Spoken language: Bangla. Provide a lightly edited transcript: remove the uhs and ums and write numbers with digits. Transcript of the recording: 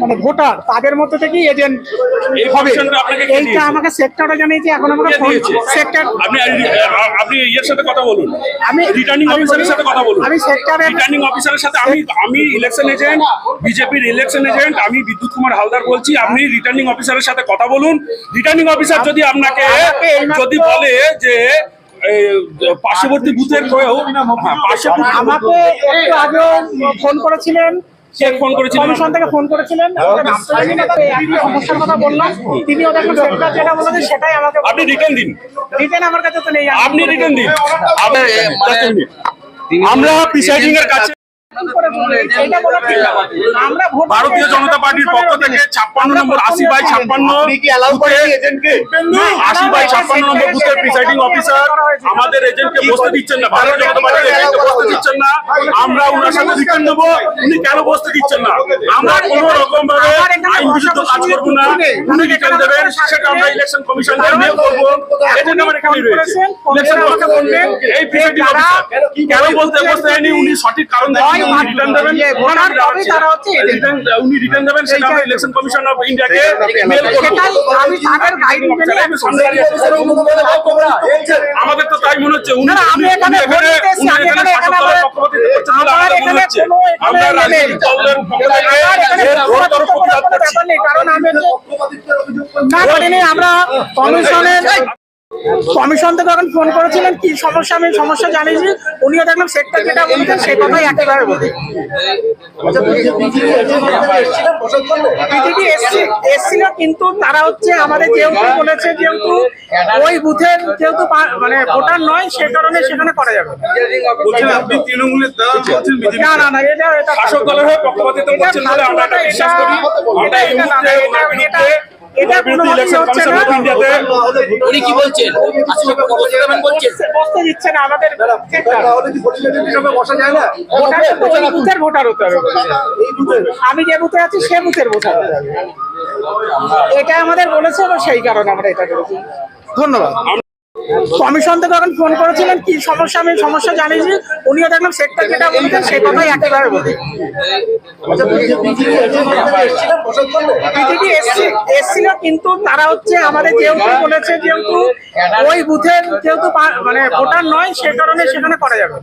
মানে ভোটার তাদের মধ্যে থেকেই এজেন্ট হবে। এইটা আমাকে সেক্টরটা জানিয়েছে, এখন আমাকে সেক্টর আপনি এর সাথে কথা বলুন, আমি রিটার্নিং অফিসারের সাথে কথা বলুন। আমি সেক্টরে রিটার্নিং অফিসারের সাথে আমি ইলেকশন এজেন্ট, বিজেপির ইলেকশন এজেন্ট, আমি বিদ্যুৎ কুমার হালদার বলছি। আপনি রিটার্নিং অফিসারের সাথে কথা বলুন। রিটার্নিং অফিসার যদি আপনাকে যদি বলে যে পার্শ্ববর্তী বুথের আমাকে একটু আগেও ফোন করেছিলেন, ফোন করেছিলেন, কমিশন থেকে ফোন করেছিলেন, সমস্যার কথা বললাম, তিনি ওদের সেক্টর যেটা বলেছেন সেটাই আমাকে। আপনি রিটার্ন দিন, রিটার্ন আমার কাছে তো নেই, আপনি রিটার্ন দিন। আমরা প্রিসাইডিং এর কাছে ভারতীয় জনতা পার্টির পক্ষ থেকে 56 নম্বর 80/56 নম্বর বুথের প্রিসাইডিং অফিসার আমাদের এজেন্টকে বসতে দিচ্ছেন না। ভারতীয় জনতা পার্টির এজেন্টকে বসতে দিচ্ছেন না। আমরা ওনার সাথে রিটার্ন নেবো, উনি কেন বসতে দিচ্ছেন না? আমরা কোন রকম ভাবে আইন বিরুদ্ধ কাজ করবো না। উনি রিটার্ন দেবেন, সেটা আমরা ইলেকশন কমিশনকে মেল করবো। এজেন্ট আমার এখানে রয়েছে, ইলেকশন আমাকে বলবেন এই প্রিসাইডিং অফিসার কেন বলতে বসতে, উনি সঠিক কারণ দেবেন, রিটার্ন দেবেন, উনি রিটার্ন দেবেন, সেটা আমরা ইলেকশন কমিশন অফ ইন্ডিয়াকে মেল করব। আমাদের তো তাই মনে হচ্ছে উনি আমরা রাজনৈতিক দলের পক্ষ থেকে আমরা কমিশন থেকে এখন ফোন করেছিলেন, কি সমস্যা আমি সমস্যা জানিয়েছি, উনিও দেখলাম সেক্টর যেটা বলতেন সেই কথাই একেবারে বলি। বিজেপি এসছিল, কিন্তু তারা হচ্ছে আমাদের যেহেতু বলেছে যেহেতু ওই বুথের যেহেতু মানে ভোটার নয়, সে কারণে সেখানে করা যাবে না। না না, এটা শাসক দলের হয়ে পক্ষপাতিত্ব করছেন বলে আমরা এটা বিশ্বাস করি। আমরা এই মুহূর্তে ওনার বিরুদ্ধে উনি কি বলছেন? বসতে দিচ্ছে না আমাদের, বসা যায় না, বুথের ভোটার হতে হবে। আমি যে বুথে আছি সে বুথের ভোটার হতে হবে, এটা আমাদের বলেছে, সেই কারণে আমরা এটা করেছি। ধন্যবাদ। কমিশন থেকে এখন ফোন করেছিলেন, কি সমস্যা আমি সমস্যা জানিয়েছি, উনিও দেখলাম সেক্টর যেটা বলতেন সেই কথাই একেবারে বলি। বিজেপি এসছিল, কিন্তু তারা হচ্ছে আমাদের যেহেতু বলেছে যেহেতু ওই বুথের যেহেতু মানে ভোটার নয়, সে কারণে সেখানে করা যাবে।